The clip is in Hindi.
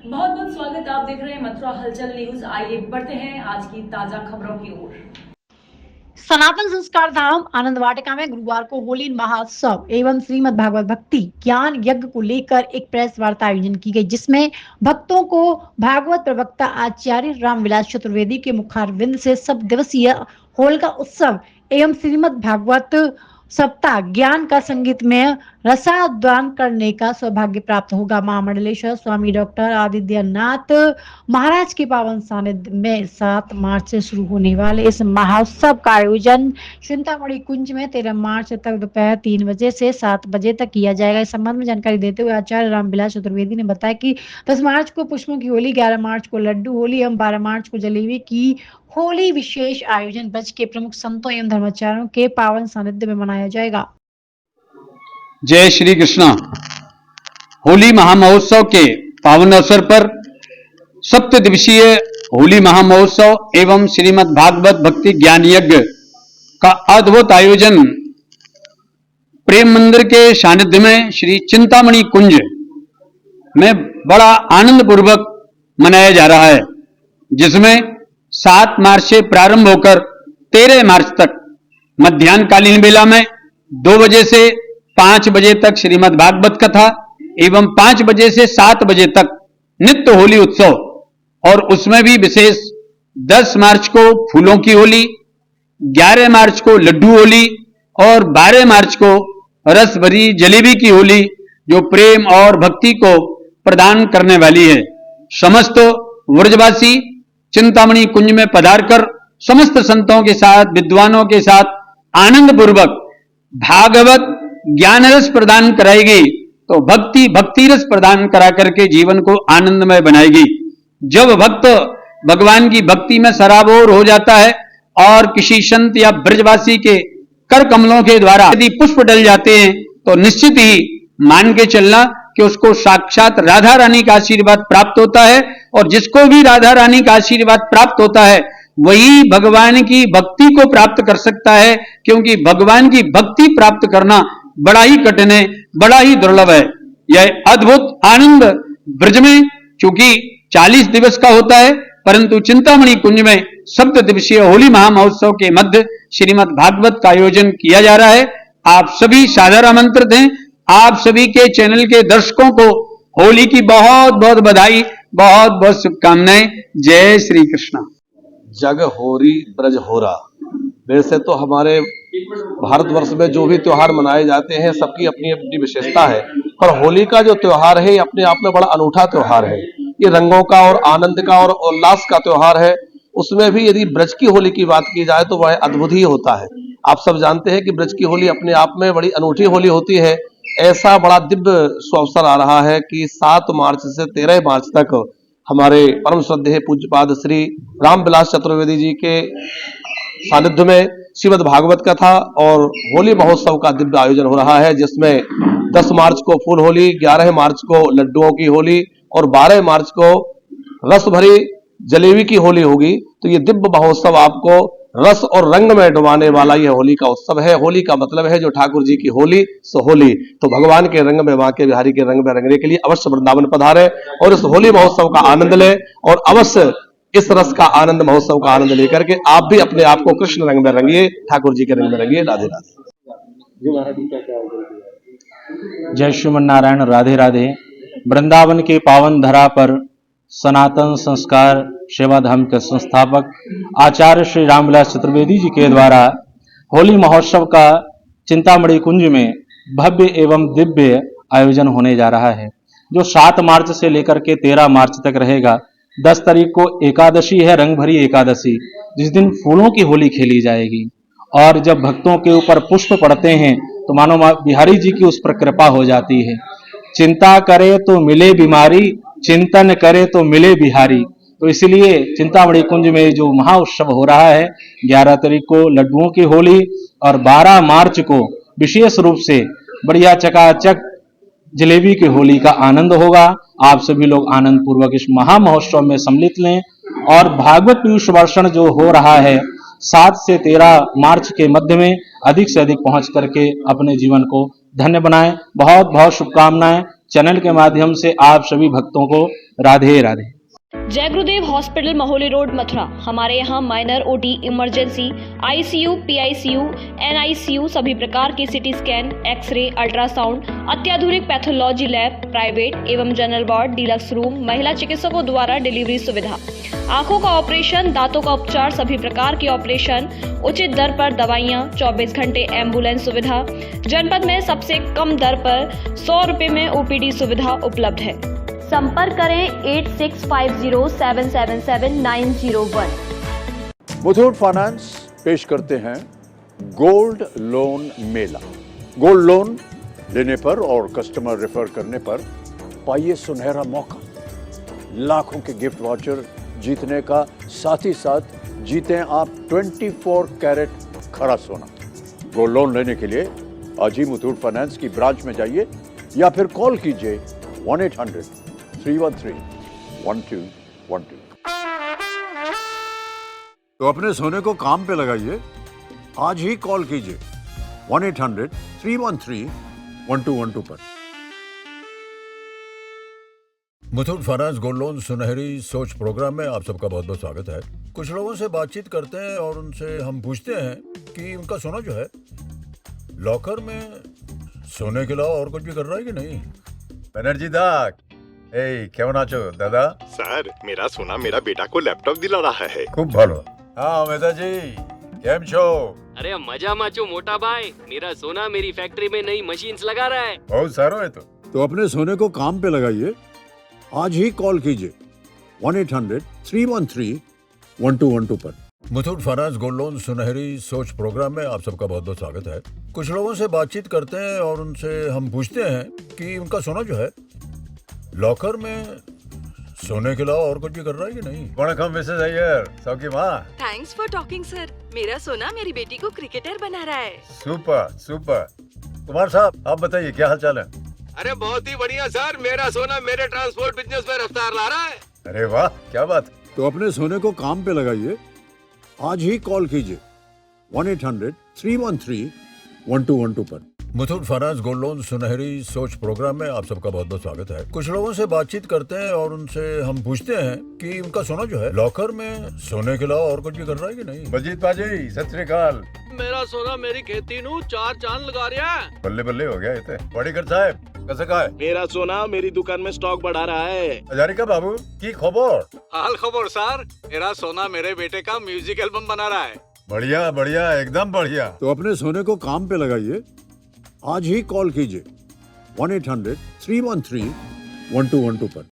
बहुत बहुत स्वागत। आप देख रहे हैं मथुरा हलचल न्यूज। आइए बढ़ते हैं आज की ताजा खबरों की ओर। सनातन संस्कार धाम आनंद वाटिका में गुरुवार को होली महोत्सव एवं श्रीमद् भागवत भक्ति ज्ञान यज्ञ को लेकर एक प्रेस वार्ता आयोजन की गई, जिसमें भक्तों को भागवत प्रवक्ता आचार्य रामविलास चतुर्वेदी के मुखारविंद से सब दिवसीय होलिका उत्सव एवं श्रीमद् भागवत सप्ताह ज्ञान का संगीत में रसादान करने का सौभाग्य प्राप्त होगा। महामंडलेश्वर स्वामी डॉक्टर आदित्यनाथ महाराज के पावन सानिध्य में 7 मार्च से शुरू होने वाले इस महोत्सव का आयोजन चिंतामणि कुंज में 13 मार्च तक दोपहर 3 बजे से 7 बजे तक किया जाएगा। इस संबंध में जानकारी देते हुए आचार्य रामविलास चतुर्वेदी ने बताया कि 10 मार्च को पुष्पों की होली, 11 मार्च को लड्डू होली एवं 12 मार्च को जलेबी की होली विशेष आयोजन ब्रज के प्रमुख संतों एवं धर्माचार्यों के पावन सानिध्य में मनाया जाएगा। जय श्री कृष्णा। होली महामहोत्सव के पावन अवसर पर सप्त दिवसीय होली महामहोत्सव एवं श्रीमद् भागवत भक्ति ज्ञान यज्ञ का अद्भुत आयोजन प्रेम मंदिर के सानिध्य में श्री चिंतामणि कुंज में बड़ा आनंद पूर्वक मनाया जा रहा है, जिसमें 7 मार्च से प्रारंभ होकर 13 मार्च तक मध्याह्नकालीन बेला में 2 बजे से 5 बजे तक श्रीमद् भागवत कथा एवं 5 बजे से 7 बजे तक नित्य होली उत्सव, और उसमें भी विशेष 10 मार्च को फूलों की होली, 11 मार्च को लड्डू होली और 12 मार्च को रस भरी जलेबी की होली, जो प्रेम और भक्ति को प्रदान करने वाली है। समस्त व्रजवासी चिंतामणि कुंज में पधारकर समस्त संतों के साथ, विद्वानों के साथ आनंद पूर्वक भागवत ज्ञान रस प्रदान कराएगी, तो भक्ति रस प्रदान करा करके जीवन को आनंदमय बनाएगी। जब भक्त भगवान की भक्ति में सराबोर हो जाता है और किसी संत या ब्रजवासी के कर कमलों के द्वारा यदि पुष्प डल जाते हैं, तो निश्चित ही मान के चलना कि उसको साक्षात राधा रानी का आशीर्वाद प्राप्त होता है, और जिसको भी राधा रानी का आशीर्वाद प्राप्त होता है वही भगवान की भक्ति को प्राप्त कर सकता है, क्योंकि भगवान की भक्ति प्राप्त करना बड़ा ही कठिन है, बड़ा ही दुर्लभ है। यह अद्भुत आनंद ब्रज में चूंकि 40 दिवस का होता है, परंतु चिंतामणि कुंज में सप्त दिवसीय होली महामहोत्सव के मध्य श्रीमद् भागवत का आयोजन किया जा रहा है। आप सभी सादर आमंत्रित हैं। आप सभी के चैनल के दर्शकों को होली की बहुत बहुत बधाई, बहुत बहुत शुभकामनाएं। जय श्री कृष्ण। जग होरी ब्रज होरा। वैसे तो हमारे भारतवर्ष में जो भी त्योहार मनाए जाते हैं सबकी अपनी अपनी विशेषता है, पर होली का जो त्योहार है ये अपने आप में बड़ा अनूठा त्योहार है। ये रंगों का और आनंद का और उल्लास का त्योहार है। उसमें भी यदि ब्रज की होली की बात की जाए तो वह अद्भुत ही होता है। आप सब जानते हैं कि ब्रज की होली अपने आप में बड़ी अनूठी होली होती है। ऐसा बड़ा दिव्य अवसर आ रहा है कि 7 मार्च से 13 मार्च तक हमारे परम श्रद्धेय पूज्यपाद श्री रामविलास चतुर्वेदी जी के सानिध्य में श्रीमद् भागवत कथा और होली महोत्सव का दिव्य आयोजन हो रहा है, जिसमें 10 मार्च को फूल होली, 11 मार्च को लड्डुओं की होली और 12 मार्च को रस भरी जलेबी की होली होगी। तो ये दिव्य महोत्सव आपको रस और रंग में डुबाने वाला ये होली का उत्सव है। होली का मतलब है जो ठाकुर जी की होली सो होली। तो भगवान के रंग में, बांके बिहारी के रंग में रंगने के लिए अवश्य वृंदावन पधारे और इस होली महोत्सव का आनंद ले, और अवश्य इस रस का आनंद, महोत्सव का आनंद लेकर के आप भी अपने आप को कृष्ण रंग में रंगिए, ठाकुर जी के रंग में रंगिए। राधे राधे। जय श्रीमन नारायण। राधे राधे। वृंदावन के पावन धरा पर सनातन संस्कार सेवा धाम के संस्थापक आचार्य श्री रामविलास चतुर्वेदी जी के द्वारा होली महोत्सव का चिंतामणि कुंज में भव्य एवं दिव्य आयोजन होने जा रहा है, जो 7 मार्च से लेकर के 13 मार्च तक रहेगा। 10 तारीख को एकादशी है, रंग भरी एकादशी, जिस दिन फूलों की होली खेली जाएगी। और जब भक्तों के ऊपर पुष्प पड़ते हैं तो मानो बिहारी जी की उस पर कृपा हो जाती है। चिंता करे तो मिले बीमारी, चिंतन करे तो मिले बिहारी। तो इसलिए चिंतामणि कुंज में जो महाउत्सव हो रहा है, 11 तारीख को लड्डुओं की होली और 12 मार्च को विशेष रूप से बढ़िया चकाचक जलेबी की होली का आनंद होगा। आप सभी लोग आनंद पूर्वक इस महामहोत्सव में सम्मिलित लें और भागवत पीयूष वर्षण जो हो रहा है 7 से 13 मार्च के मध्य में अधिक से अधिक पहुंच करके अपने जीवन को धन्य बनाएं। बहुत बहुत शुभकामनाएं। चैनल के माध्यम से आप सभी भक्तों को राधे राधे। जय गुरुदेव हॉस्पिटल महोली रोड मथुरा। हमारे यहाँ minor OT, emergency, ICU, PICU, NICU, सभी प्रकार की सिटी स्कैन, एक्सरे, अल्ट्रासाउंड, अत्याधुनिक पैथोलॉजी लैब, प्राइवेट एवं जनरल वार्ड, डिलक्स रूम, महिला चिकित्सकों द्वारा डिलीवरी सुविधा, आंखों का ऑपरेशन, दांतों का उपचार, सभी प्रकार के ऑपरेशन, उचित दर पर दवाइयाँ, 24 घंटे एम्बुलेंस सुविधा। जनपद में सबसे कम दर पर 100 रुपए में ओपीडी सुविधा उपलब्ध है। संपर्क करें 8650777901। मुथूट फाइनेंस पेश करते हैं गोल्ड लोन मेला। गोल्ड लोन लेने पर और कस्टमर रेफर करने पर पाइए सुनहरा मौका, लाखों के गिफ्ट वाउचर जीतने का, साथ ही साथ जीतें आप 24 कैरेट खरा सोना। गोल्ड लोन लेने के लिए आज ही मुथूट फाइनेंस की ब्रांच में जाइए या फिर कॉल कीजिए 1-800-313-1212। तो अपने सोने को काम पे लगाइए, आज ही कॉल कीजिए 1-800-313-1212 पर। मुथूट फाइनेंस गोल्ड लोन सुनहरी सोच प्रोग्राम में आप सबका बहुत बहुत स्वागत है। कुछ लोगों से बातचीत करते हैं और उनसे हम पूछते हैं कि उनका सोना जो है लॉकर में सोने के अलावा और कुछ भी कर रहा है कि नहीं। बनर्जी दा, কেমন আছো দাদা? স্যার मेरा सोना मेरा बेटा को लैपटॉप दिला रहा है। खूब भालो। हाँ मेहताजी કેમ છો? अरे मजाમાં છું मोटा भाई, मेरा सोना मेरी फैक्ट्री में नई मशीन्स लगा रहा है। बहुत सारो है तो अपने सोने को काम पे लगाइए, आज ही कॉल कीजिए 1-800-313-1212 पर। मुथूट फाइनेंस गोल्ड लोन सुनहरी सोच प्रोग्राम में आप सबका बहुत बहुत स्वागत है। कुछ लोगों से बातचीत करते हैं और उनसे हम पूछते हैं कि उनका सोना जो है लॉकर में सोने के अलावा और कुछ भी कर रहा है कि नहीं। वणकम मिसेस अय्यर, सौकी माँ। Thanks for talking sir. मेरा सोना मेरी बेटी को क्रिकेटर बना रहा है। Super super. कुमार साहब आप बताइए क्या हाल चाल है? अरे बहुत ही बढ़िया सर, मेरा सोना मेरे ट्रांसपोर्ट बिजनेस में रफ्तार ला रहा है। अरे वाह क्या बात। तो अपने सोने को काम पे लगाइए, आज ही कॉल कीजिए 1-800-313-1212 पर। मुथूट फाइनेंस गोल्ड लोन सुनहरी सोच प्रोग्राम में आप सबका बहुत बहुत स्वागत है। कुछ लोगों से बातचीत करते हैं और उनसे हम पूछते हैं कि उनका सोना जो है लॉकर में सोने के अलावा और कुछ भी कर रहा है कि नहीं। बलजीत पाजी सत श्री अकाल। मेरा सोना मेरी खेती नू 4 चांद लगा रहा है। बल्ले बल्ले हो गया ये। बड़ीकर साहब कैसे का है? मेरा सोना मेरी दुकान में स्टॉक बढ़ा रहा है। हजारिका बाबू की खबर? हाल खबर सर, मेरा सोना मेरे बेटे का म्यूजिक एल्बम बना रहा है। बढ़िया बढ़िया एकदम बढ़िया। तो अपने सोने को काम पे लगाइए, आज ही कॉल कीजिए 1-800-313-1212 पर।